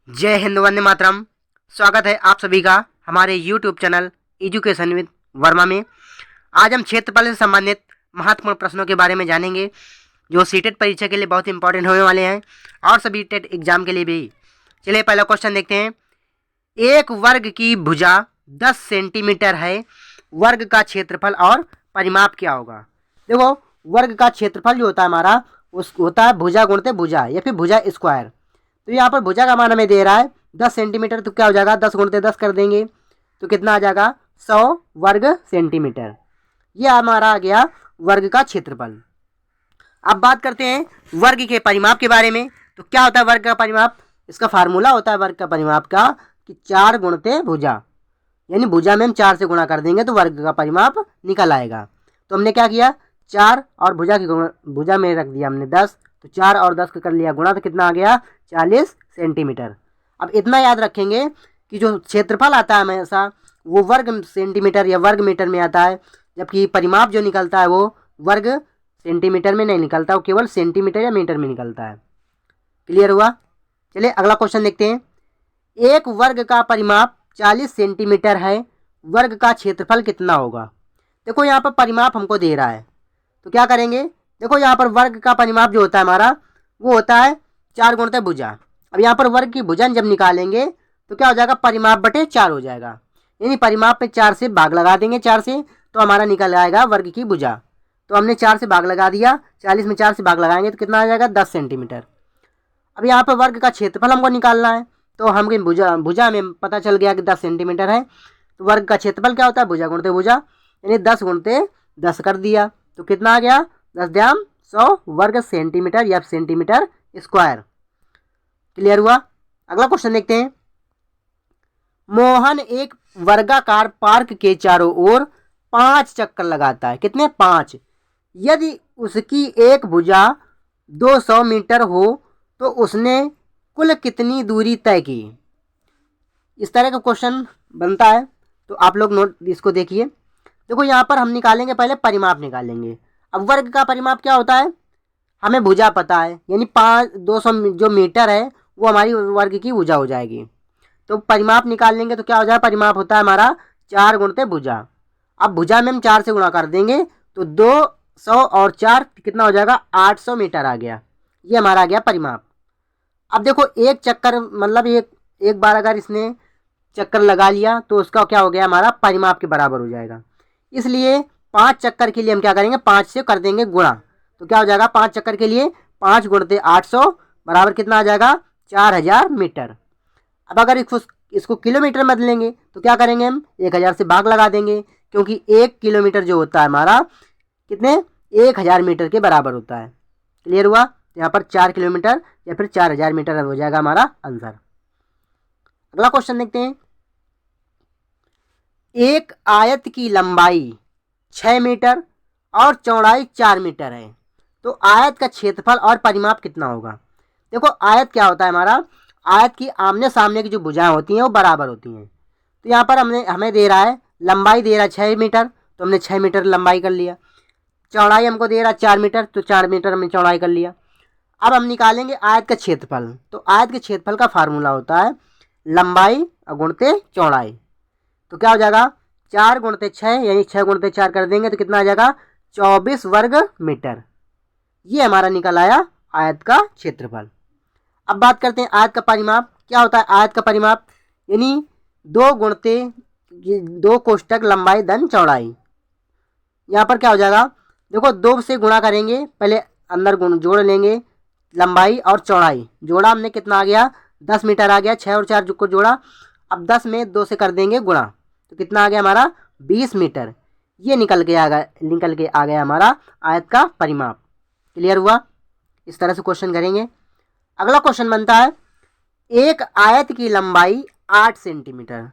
जय हिंद, वंदे मातरम। स्वागत है आप सभी का हमारे YouTube channel education with Verma में। आज हम क्षेत्रफल से संबंधित महत्वपूर्ण प्रश्नों के बारे में जानेंगे जो सीटेट परीक्षा के लिए बहुत इंपॉर्टेंट होने वाले हैं और सभी टेट एग्जाम के लिए भी। चलिए पहला क्वेश्चन देखते हैं। एक वर्ग की भुजा 10 सेंटीमीटर है, वर्ग का क्षेत्रफल और परिमाप क्या होगा? देखो, वर्ग का क्षेत्रफल जो होता है हमारा उस होता है भुजा गुणित भुजा या फिर भुजा स्क्वायर। तो यहाँ पर भुजा का मान हमें दे रहा है 10 सेंटीमीटर, तो क्या हो जाएगा 10 गुणित 10 कर देंगे तो कितना आ जाएगा 100 वर्ग सेंटीमीटर। ये हमारा आ गया वर्ग का क्षेत्रफल। अब बात करते हैं वर्ग के परिमाप के बारे में। तो क्या होता है वर्ग का परिमाप? इसका फार्मूला होता है वर्ग का परिमाप का कि 4 गुणित भुजा, यानी भुजा में हम 4 से गुणा कर देंगे तो वर्ग का परिमाप निकल आएगा। तो हमने क्या किया, 4 और भुजा में रख दिया हमने 10, तो 4 और 10 का कर लिया गुणा, तो कितना आ गया 40 सेंटीमीटर। अब इतना याद रखेंगे कि जो क्षेत्रफल आता है हमेशा वो वर्ग सेंटीमीटर या वर्ग मीटर में आता है, जबकि परिमाप जो निकलता है वो वर्ग सेंटीमीटर में नहीं निकलता, वो केवल सेंटीमीटर या मीटर में निकलता है। क्लियर हुआ? चलिए अगला क्वेश्चन देखते हैं। एक वर्ग का परिमाप 40 सेंटीमीटर है, वर्ग का क्षेत्रफल कितना होगा? देखो यहाँ पर परिमाप हमको दे रहा है तो क्या करेंगे, देखो यहाँ पर वर्ग का परिमाप जो होता है हमारा वो होता है 4 गुणित भुजा। अब यहाँ पर वर्ग की भुजा जब निकालेंगे तो क्या हो जाएगा, परिमाप बटे 4 हो जाएगा, यानी परिमाप पे 4 से भाग लगा देंगे 4 से, तो हमारा निकल आएगा वर्ग की भुजा। तो हमने 4 से भाग लगा दिया, 40 में 4 से भाग लगाएंगे तो कितना आ जाएगा 10 सेंटीमीटर। अब यहाँ पर वर्ग का क्षेत्रफल हमको निकालना है, तो हम भुजा में पता चल गया कि 10 सेंटीमीटर है, तो वर्ग का क्षेत्रफल क्या होता है भुजा गुणित भुजा, यानी 10 गुणित 10 कर दिया तो कितना आ गया 10 × 100 वर्ग सेंटीमीटर या सेंटीमीटर स्क्वायर। क्लियर हुआ? अगला क्वेश्चन देखते हैं। मोहन एक वर्गाकार पार्क के चारों ओर 5 चक्कर लगाता है। कितने? 5। यदि उसकी एक भुजा 200 मीटर हो तो उसने कुल कितनी दूरी तय की? इस तरह का क्वेश्चन बनता है, तो आप लोग नोट इसको देखिए। देखो यहाँ पर हम निकालेंगे, पहले परिमाप निकालेंगे। अब वर्ग का परिमाप क्या होता है, हमें भुजा पता है, यानी 200 जो मीटर है वो हमारी वर्ग की भुजा हो जाएगी। तो परिमाप निकाल लेंगे तो क्या हो जाएगा, परिमाप होता है हमारा 4 गुणित भुजा। अब भुजा में हम 4 से गुणा कर देंगे तो 200 और 4 कितना हो जाएगा 800 मीटर आ गया। ये हमारा आ गया परिमाप। अब देखो एक चक्कर मतलब एक बार अगर इसने चक्कर लगा लिया तो उसका क्या हो गया, हमारा परिमाप के बराबर हो जाएगा। इसलिए 5 चक्कर के लिए हम क्या करेंगे, 5 से कर देंगे गुणा, तो क्या हो जाएगा 5 चक्कर के लिए 5 गुणित 800 बराबर कितना आ जाएगा 4000 मीटर। अब अगर इसको किलोमीटर में बदलेंगे तो क्या करेंगे, हम 1000 से भाग लगा देंगे, क्योंकि 1 किलोमीटर जो होता है हमारा कितने 1000 मीटर के बराबर होता है। क्लियर हुआ? यहाँ पर 4 किलोमीटर या फिर 4000 मीटर हो जाएगा हमारा आंसर। अगला क्वेश्चन देखते हैं। एक आयत की लंबाई 6 मीटर और चौड़ाई 4 मीटर है, तो आयत का क्षेत्रफल और परिमाप कितना होगा? देखो आयत क्या होता है हमारा, आयत की आमने सामने की जो भुजाएं होती हैं वो बराबर होती हैं। तो यहाँ पर हमें दे रहा है लंबाई दे रहा है 6 मीटर, तो हमने 6 मीटर लंबाई कर लिया। चौड़ाई हमको दे रहा है 4 मीटर, तो 4 मीटर हमने चौड़ाई कर लिया। अब हम निकालेंगे आयत का क्षेत्रफल। तो आयत के क्षेत्रफल का फार्मूला होता है लंबाई गुणित चौड़ाई। तो क्या हो जाएगा 4 गुणित 6, यानी 6 गुणित 4 कर देंगे तो कितना आ जाएगा 24 वर्ग मीटर। ये हमारा निकल आया आयत का क्षेत्रफल। अब बात करते हैं आयत का परिमाप। क्या होता है आयत का परिमाप, यानी 2 गुणित 2 कोष्ठक लंबाई धन चौड़ाई। यहाँ पर क्या हो जाएगा, देखो 2 से गुणा करेंगे, पहले अंदर गुण जोड़ लेंगे, लंबाई और चौड़ाई जोड़ा हमने कितना आ गया 10 मीटर आ गया, 6 और 4 को जोड़ा। अब 10 में 2 से कर देंगे गुणा, तो कितना आ गया हमारा 20 मीटर। ये निकल के आ गया हमारा आयत का परिमाप। क्लियर हुआ? इस तरह से क्वेश्चन करेंगे। अगला क्वेश्चन बनता है। एक आयत की लंबाई 8 सेंटीमीटर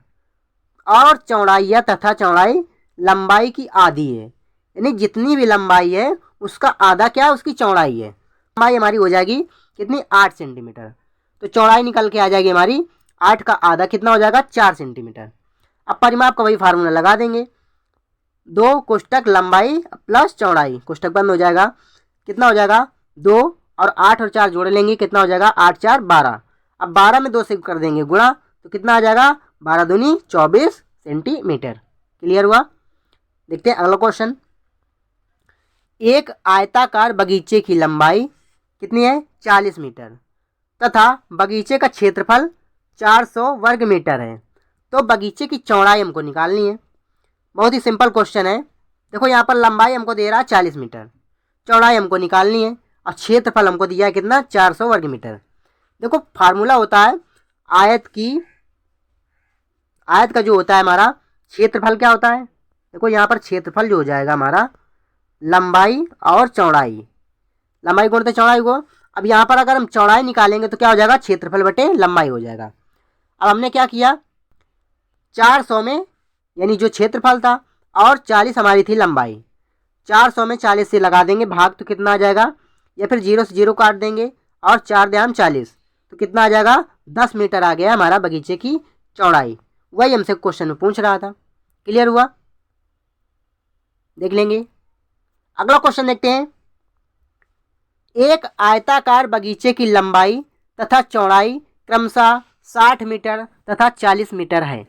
और चौड़ाई तथा चौड़ाई लंबाई की आधी है, यानी जितनी भी लंबाई है उसका आधा क्या है, उसकी चौड़ाई है। लंबाई हमारी हो जाएगी कितनी 8 सेंटीमीटर, तो चौड़ाई निकल के आ जाएगी हमारी 8 का आधा कितना हो जाएगा 4 सेंटीमीटर। अब परिमाप का वही फार्मूला लगा देंगे, 2 कोष्ठक लंबाई प्लस चौड़ाई, कोष्ठक बंद हो जाएगा, कितना हो जाएगा 2 और 8 और 4 जोड़ लेंगे, कितना हो जाएगा 8 4 12। अब 12 में 2 से कर देंगे गुणा, तो कितना आ जाएगा, 12 दूनी 24 सेंटीमीटर। क्लियर हुआ। देखते हैं अगला क्वेश्चन। एक आयताकार बगीचे की लंबाई कितनी है, 40 मीटर तथा बगीचे का क्षेत्रफल 400 वर्ग मीटर है, तो बगीचे की चौड़ाई हमको निकालनी है। बहुत ही सिंपल क्वेश्चन है। देखो यहाँ पर लंबाई हमको दे रहा है 40 मीटर, चौड़ाई हमको निकालनी है और क्षेत्रफल हमको दिया है कितना, 400 वर्ग मीटर। देखो फार्मूला होता है आयत का जो होता है हमारा क्षेत्रफल क्या होता है। देखो यहाँ पर क्षेत्रफल जो हो जाएगा हमारा लंबाई और चौड़ाई, लंबाई गुणित चौड़ाई को। अब यहाँ पर अगर हम चौड़ाई निकालेंगे तो क्या हो जाएगा, क्षेत्रफल बटे लंबाई हो जाएगा। अब हमने क्या किया, 400 में यानी जो क्षेत्रफल था और 40 हमारी थी लंबाई, 400 में 40 से लगा देंगे भाग, तो कितना आ जाएगा, या फिर 0 से 0 काट देंगे और 4 द्याम 40, तो कितना आ जाएगा, 10 मीटर आ गया हमारा बगीचे की चौड़ाई। वही हमसे क्वेश्चन में पूछ रहा था। क्लियर हुआ। देख लेंगे अगला क्वेश्चन, देखते हैं। एक आयताकार बगीचे की लंबाई तथा चौड़ाई क्रमशः 60 मीटर तथा 40 मीटर है।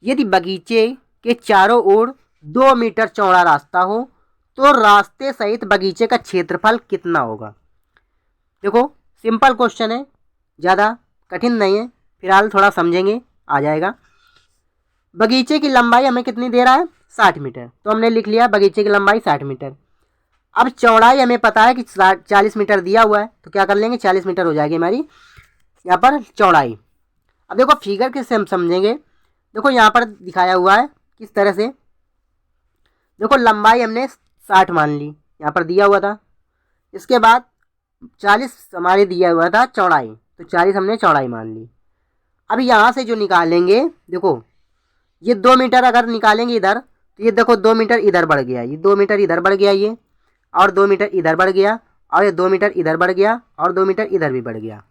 यदि बगीचे के चारों ओर 2 मीटर चौड़ा रास्ता हो तो रास्ते सहित बगीचे का क्षेत्रफल कितना होगा। देखो सिंपल क्वेश्चन है, ज़्यादा कठिन नहीं है, फिलहाल थोड़ा समझेंगे आ जाएगा। बगीचे की लंबाई हमें कितनी दे रहा है, 60 मीटर, तो हमने लिख लिया बगीचे की लंबाई 60 मीटर। अब चौड़ाई हमें पता है कि 40 मीटर दिया हुआ है, तो क्या कर लेंगे, 40 मीटर हो जाएगी हमारी यहाँ पर चौड़ाई। अब देखो फिगर किससे हम समझेंगे। देखो यहाँ पर दिखाया हुआ है किस तरह से। देखो लंबाई हमने 60 मान ली, यहाँ पर दिया हुआ था। इसके बाद 40 हमारे दिया हुआ था चौड़ाई, तो 40 हमने चौड़ाई मान ली। अब यहाँ से जो निकालेंगे, देखो ये 2 मीटर अगर निकालेंगे इधर, तो ये देखो 2 मीटर इधर बढ़ गया, ये 2 मीटर इधर बढ़ गया, ये और 2 मीटर इधर बढ़ गया, और ये 2 मीटर इधर बढ़ गया, और 2 मीटर इधर भी बढ़ गया।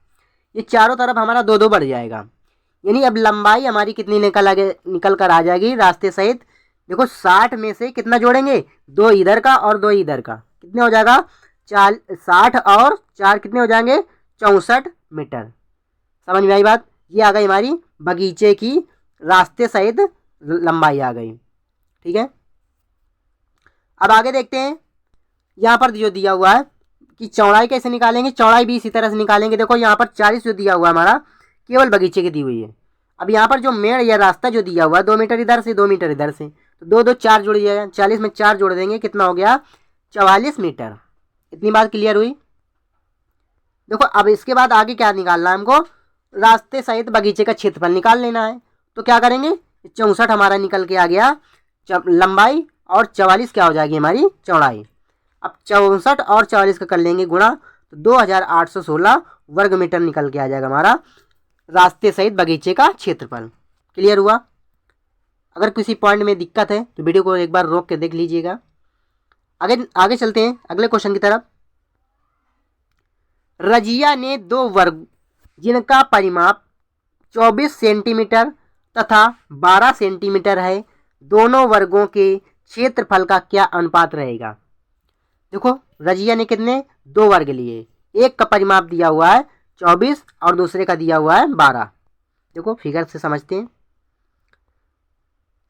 ये चारों तरफ हमारा 2-2 बढ़ जाएगा। यानी अब लंबाई हमारी कितनी निकल कर आ जाएगी रास्ते सहित। देखो 60 में से कितना जोड़ेंगे, 2 इधर का और 2 इधर का, कितने हो जाएगा, 60 और 4 कितने हो जाएंगे, 64 मीटर। समझ में आई बात। ये आ गई हमारी बगीचे की रास्ते सहित लंबाई आ गई। ठीक है, अब आगे देखते हैं। यहाँ पर जो दिया हुआ है कि चौड़ाई कैसे निकालेंगे, चौड़ाई भी इसी तरह से निकालेंगे। देखो यहाँ पर 40 जो दिया हुआ है हमारा केवल बगीचे की दी हुई है। अब यहाँ पर जो मेड़ या रास्ता जो दिया हुआ है 2 मीटर इधर से 2 मीटर इधर से, तो 2 2 4 जोड़ दिया, 40 में 4 जोड़ देंगे, कितना हो गया, 44 मीटर। इतनी बात क्लियर हुई। देखो अब इसके बाद आगे क्या निकालना है हमको, रास्ते सहित बगीचे का क्षेत्रफल निकाल लेना है। तो क्या करेंगे, 64 हमारा निकल के आ गया लंबाई, और 44 क्या हो जाएगी हमारी चौड़ाई। अब 64 और 44 का कर लेंगे गुणा, तो 2816 वर्ग मीटर निकल के आ जाएगा हमारा रास्ते सहित बगीचे का क्षेत्रफल। क्लियर हुआ। अगर किसी पॉइंट में दिक्कत है तो वीडियो को एक बार रोक के देख लीजिएगा। आगे चलते हैं अगले क्वेश्चन की तरफ। रजिया ने 2 वर्ग जिनका परिमाप 24 सेंटीमीटर तथा 12 सेंटीमीटर है, दोनों वर्गों के क्षेत्रफल का क्या अनुपात रहेगा। देखो रजिया ने कितने 2 वर्ग लिए, एक का परिमाप दिया हुआ है 24 और दूसरे का दिया हुआ है 12। देखो फिगर से समझते हैं।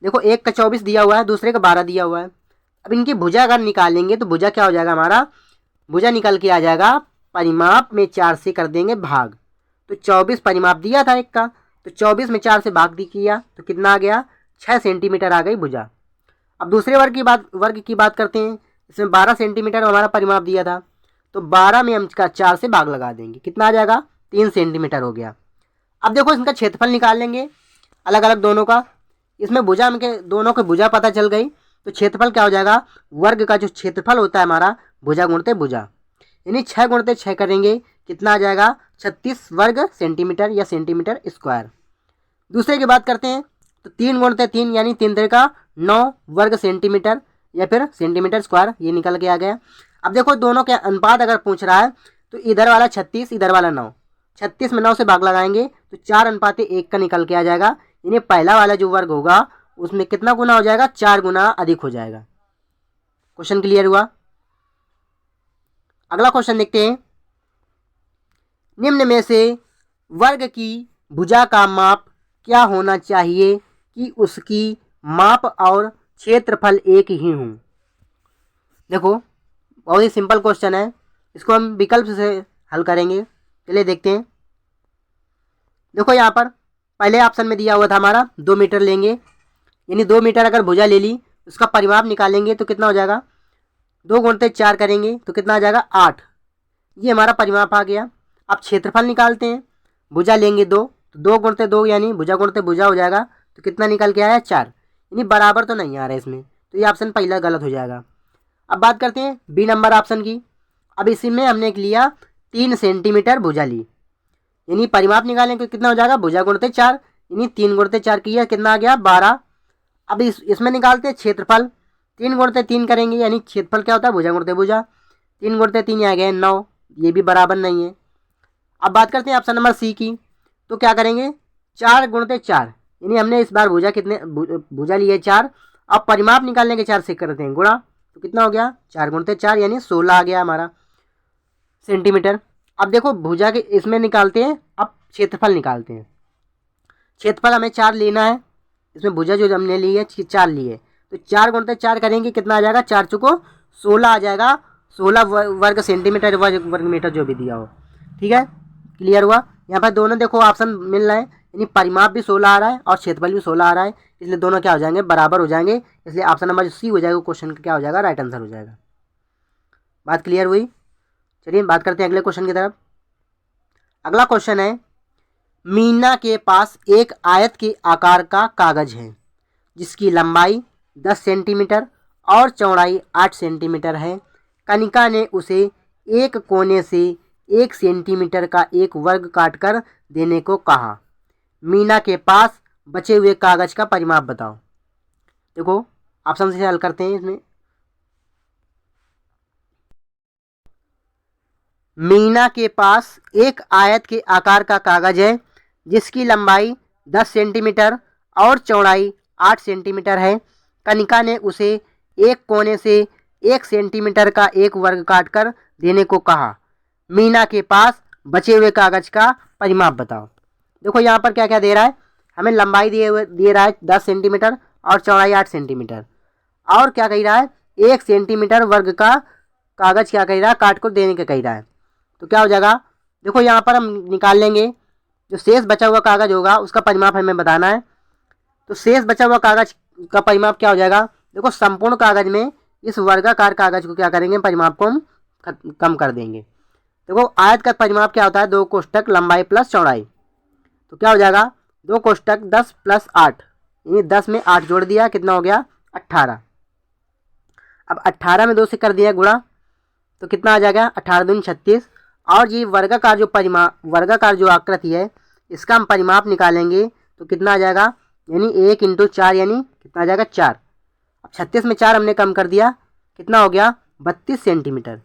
देखो एक का 24 दिया हुआ है, दूसरे का 12 दिया हुआ है। अब इनकी भुजा अगर निकालेंगे तो भुजा क्या हो जाएगा हमारा, भुजा निकल के आ जाएगा परिमाप में 4 से कर देंगे भाग, तो 24 परिमाप दिया था एक का, तो 24 में 4 से भाग किया तो कितना आ गया, 6 सेंटीमीटर आ गई भुजा। अब दूसरे वर्ग की बात करते हैं। इसमें 12 सेंटीमीटर हमारा परिमाप दिया था, तो 12 में हम 4 से भाग लगा देंगे, कितना आ जाएगा, 3 सेंटीमीटर हो गया। अब देखो इसका क्षेत्रफल निकाल लेंगे अलग अलग दोनों का। इसमें भुजा के दोनों के भुजा पता चल गई, तो क्षेत्रफल क्या हो जाएगा, वर्ग का जो क्षेत्रफल होता है हमारा भुजा गुणते भुजा, यानी 6 गुणते 6 करेंगे, कितना आ जाएगा, 36 वर्ग सेंटीमीटर या सेंटीमीटर स्क्वायर। दूसरे की बात करते हैं तो 3 गुणते 3 यानी 3 3 का 9 वर्ग सेंटीमीटर या फिर सेंटीमीटर स्क्वायर, ये निकल के आ गया। अब देखो दोनों के अनुपात अगर पूछ रहा है तो इधर वाला 36 इधर वाला 9, 36 में 9 से भाग लगाएंगे तो 4:1 का निकल के आ जाएगा। यानी पहला वाला जो वर्ग होगा उसमें कितना गुना हो जाएगा, 4 गुना अधिक हो जाएगा। क्वेश्चन क्लियर हुआ। अगला क्वेश्चन देखते हैं। निम्न में से वर्ग की भुजा का माप क्या होना चाहिए कि उसकी माप और क्षेत्रफल एक ही हों। देखो बहुत ही सिंपल क्वेश्चन है, इसको हम विकल्प से हल करेंगे। चलिए देखते हैं। देखो यहाँ पर पहले ऑप्शन में दिया हुआ था हमारा 2 मीटर लेंगे, यानी 2 मीटर अगर भुजा ले ली, उसका परिमाप निकालेंगे तो कितना हो जाएगा, 2 गुणते 4 करेंगे तो कितना आ जाएगा 8। ये हमारा परिमाप आ गया। अब क्षेत्रफल निकालते हैं। भुजा लेंगे 2, तो 2 गुणते 2 यानी भुजा गुणते भुजा हो जाएगा, तो कितना निकल के आया 4, यानी बराबर तो नहीं आ रहा है इसमें, तो ये ऑप्शन पहला गलत हो जाएगा। अब बात करते हैं बी नंबर ऑप्शन की। अब इसी में हमने लिया 3 सेंटीमीटर भुजा ली, यानी परिमाप निकालेंगे कितना हो जाएगा, भुजा गुणते 4, यानी 3 गुणते 4 किया कितना आ गया 12। अब इसमें निकालते हैं क्षेत्रफल। 3 गुणते 3 करेंगे यानी क्षेत्रफल क्या होता है, भुजा गुणते भुजा, 3 गुणते 3 आ गए 9, ये भी बराबर नहीं है। अब बात करते हैं ऑप्शन नंबर सी की। तो क्या करेंगे 4 गुणते 4, यानी हमने इस बार भुजा कितने भुजा लिए 4, अब परिमाप निकालने के 4 से करते हैं गुणा, तो कितना हो गया 4 गुणते 4 यानी 16 आ गया हमारा सेंटीमीटर। अब देखो भुजा के इसमें निकालते हैं, अब क्षेत्रफल निकालते हैं। क्षेत्रफल हमें 4 लेना है, इसमें भुजा जो हमने ली है 4 ली है, तो 4 गुणते 4 करेंगे कितना आ जाएगा, 4 चुको 16 आ जाएगा, 16 वर्ग सेंटीमीटर वर्ग मीटर जो भी दिया हो। ठीक है, क्लियर हुआ। यहाँ पर दोनों देखो ऑप्शन मिल रहे हैं, यानी परिमाप भी 16 आ रहा है और क्षेत्रफल भी 16 आ रहा है, इसलिए दोनों क्या हो जाएंगे, बराबर हो जाएंगे, इसलिए ऑप्शन नंबर सी हो जाएगा, क्वेश्चन का क्या हो जाएगा, राइट आंसर हो जाएगा। बात क्लियर हुई। चलिए बात करते हैं अगले क्वेश्चन की तरफ। अगला क्वेश्चन है, मीना के पास एक आयत के आकार का कागज है जिसकी लंबाई 10 सेंटीमीटर और चौड़ाई 8 सेंटीमीटर है। कनिका ने उसे एक कोने से 1 सेंटीमीटर का एक वर्ग काटकर देने को कहा। मीना के पास बचे हुए कागज का परिमाप बताओ। देखो ऑप्शन से हल करते हैं। इसमें मीना के पास एक आयत के आकार का कागज है जिसकी लंबाई 10 सेंटीमीटर और चौड़ाई 8 सेंटीमीटर है। कनिका ने उसे एक कोने से 1 सेंटीमीटर का एक वर्ग काटकर देने को कहा। मीना के पास बचे हुए कागज का परिमाप बताओ। देखो यहाँ पर क्या क्या दे रहा है, हमें लंबाई दे रहा है 10 सेंटीमीटर और चौड़ाई 8 सेंटीमीटर, और क्या कह रहा है 1 सेंटीमीटर वर्ग का कागज क्या कह रहा है काट को देने का कह रहा है। तो क्या हो जाएगा, देखो यहाँ पर हम निकाल लेंगे, जो शेष बचा हुआ कागज होगा उसका परिमाप हमें बताना है। तो शेष बचा हुआ कागज का परिमाप क्या हो जाएगा, देखो संपूर्ण कागज में इस वर्गाकार कागज को क्या करेंगे, परिमाप को हम कम कर देंगे। देखो आयत का परिमाप क्या होता है, 2 कोष्टक लंबाई प्लस चौड़ाई, तो क्या हो जाएगा 2 कोष्टक 10 प्लस 8, यानी 10 में 8 जोड़ दिया कितना हो गया 18। अब 18 में 2 से कर दिया गुणा, तो कितना आ जाएगा 18 दूनी 36। और ये वर्गाकार जो आकृति है इसका हम परिमाप निकालेंगे तो कितना आ जाएगा, यानी 1 × 4 यानी कितना आ जाएगा 4। अब 36 में 4 हमने कम कर दिया, कितना हो गया 32 सेंटीमीटर।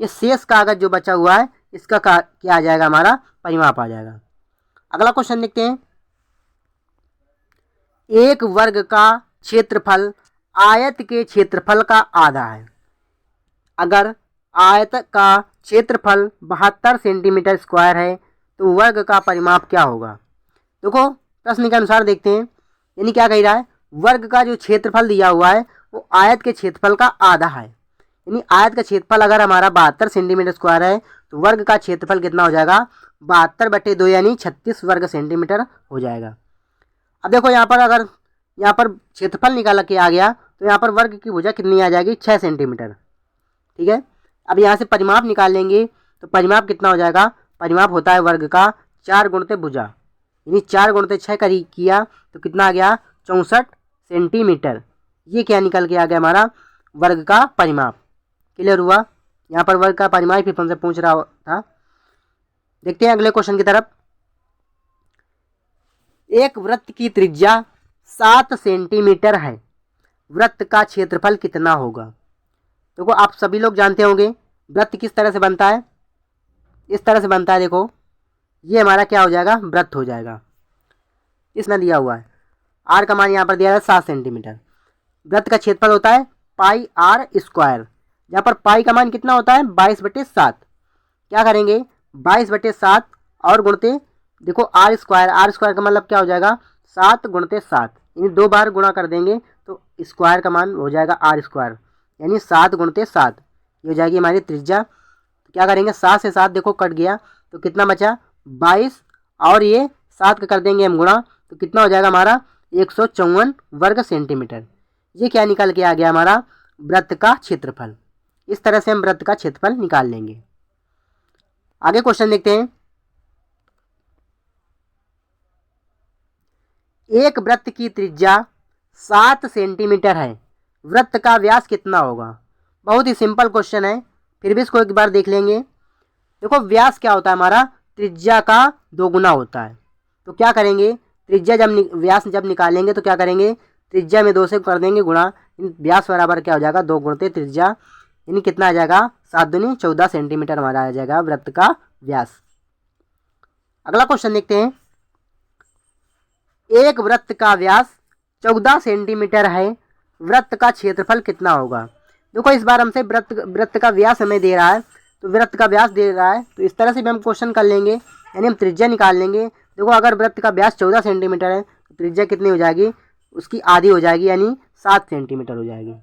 ये शेष कागज जो बचा हुआ है इसका क्या आ जाएगा, हमारा परिमाप आ जाएगा। अगला क्वेश्चन देखते हैं। एक वर्ग का क्षेत्रफल आयत के क्षेत्रफल का आधा है। अगर आयत का क्षेत्रफल 72 सेंटीमीटर स्क्वायर है तो वर्ग का परिमाप क्या होगा। देखो प्रश्न के अनुसार देखते हैं, यानी क्या कह रहा है, वर्ग का जो क्षेत्रफल दिया हुआ है वो आयत के क्षेत्रफल का आधा है, यानी आयत का क्षेत्रफल अगर हमारा 72 सेंटीमीटर स्क्वायर है तो वर्ग का क्षेत्रफल कितना हो जाएगा 72/2 यानी 36 वर्ग सेंटीमीटर हो जाएगा। अब देखो यहाँ पर अगर यहाँ पर क्षेत्रफल निकाल के आ गया तो यहाँ पर वर्ग की भुजा कितनी आ जाएगी 6 सेंटीमीटर। ठीक है, अब यहाँ से परिमाप निकाल लेंगे तो परिमाप कितना हो जाएगा, परिमाप होता है वर्ग का 4 गुणते भुजा, यानी 4 गुणते 6 किया तो कितना आ गया 64 सेंटीमीटर। ये क्या निकल के आ गया हमारा वर्ग का परिमाप। क्लियर हुआ। यहाँ पर वर्ग का परिमाप फिर हमसे पूछ रहा था। देखते हैं अगले क्वेश्चन की तरफ। एक वृत्त की त्रिज्या 7 सेंटीमीटर है, वृत्त का क्षेत्रफल कितना होगा। देखो आप सभी लोग जानते होंगे वृत्त किस तरह से बनता है, इस तरह से बनता है। देखो ये हमारा क्या हो जाएगा, वृत्त हो जाएगा। इसमें दिया हुआ है आर का मान यहाँ पर दिया है 7 सेंटीमीटर। वृत्त का क्षेत्रफल होता है पाई आर स्क्वायर, यहाँ पर पाई का मान कितना होता है 22/7। क्या करेंगे 22/7 और गुणते देखो आर स्क्वायर का मतलब क्या हो जाएगा 7 गुणते 7, यानी 2 बार गुणा कर देंगे तो स्क्वायर का मान हो जाएगा आर स्क्वायर, यानी 7 गुणते 7, ये हो जाएगी हमारी त्रिज्या। तो क्या करेंगे 7 से 7 देखो कट गया तो कितना बचा 22, और ये 7 का कर देंगे हम गुणा तो कितना हो जाएगा हमारा 154 वर्ग सेंटीमीटर। ये क्या निकल के आ गया हमारा वृत्त का क्षेत्रफल। इस तरह से हम वृत्त का क्षेत्रफल निकाल लेंगे। आगे क्वेश्चन देखते हैं। एक वृत्त की त्रिज्या 7 सेंटीमीटर है, वृत्त का व्यास कितना होगा। बहुत ही सिंपल क्वेश्चन है, फिर भी इसको एक बार देख लेंगे। देखो व्यास क्या होता है हमारा त्रिज्या का 2 गुना होता है। तो क्या करेंगे त्रिज्या व्यास जब निकालेंगे तो क्या करेंगे त्रिज्या में 2 से कर देंगे गुणा, व्यास बराबर क्या हो जाएगा 2 गुणते त्रिज्या, यानी कितना आ जाएगा 7 दूनी 14 सेंटीमीटर हमारा आ जाएगा वृत्त का व्यास। अगला क्वेश्चन देखते हैं। एक वृत्त का व्यास 14 सेंटीमीटर है, वृत्त का क्षेत्रफल कितना होगा। देखो इस बार हमसे वृत्त का व्यास हमें दे रहा है, तो वृत्त का व्यास दे रहा है तो इस तरह से भी हम क्वेश्चन कर लेंगे, यानी हम त्रिज्या निकाल लेंगे। देखो अगर वृत्त का व्यास 14 सेंटीमीटर है तो त्रिज्या कितनी हो जाएगी उसकी आधी हो जाएगी, यानी 7 सेंटीमीटर हो जाएगी।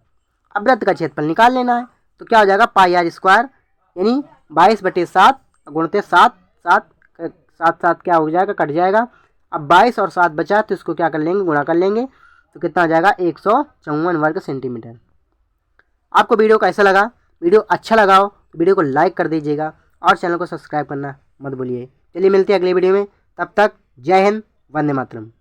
अब वृत्त का क्षेत्रफल निकाल लेना है तो क्या हो जाएगा पाई आर स्क्वायर, यानी 22/7 गुणते 7, 7 क्या हो जाएगा कट जाएगा। अब 22 और 7 बचा तो इसको क्या कर लेंगे गुणा कर लेंगे तो कितना आ जाएगा 154 वर्ग सेंटीमीटर। आपको वीडियो कैसा लगा, वीडियो अच्छा लगा हो तो वीडियो को लाइक कर दीजिएगा और चैनल को सब्सक्राइब करना मत भूलिए। चलिए मिलते हैं अगले वीडियो में, तब तक जय हिंद, वंदे मातरम।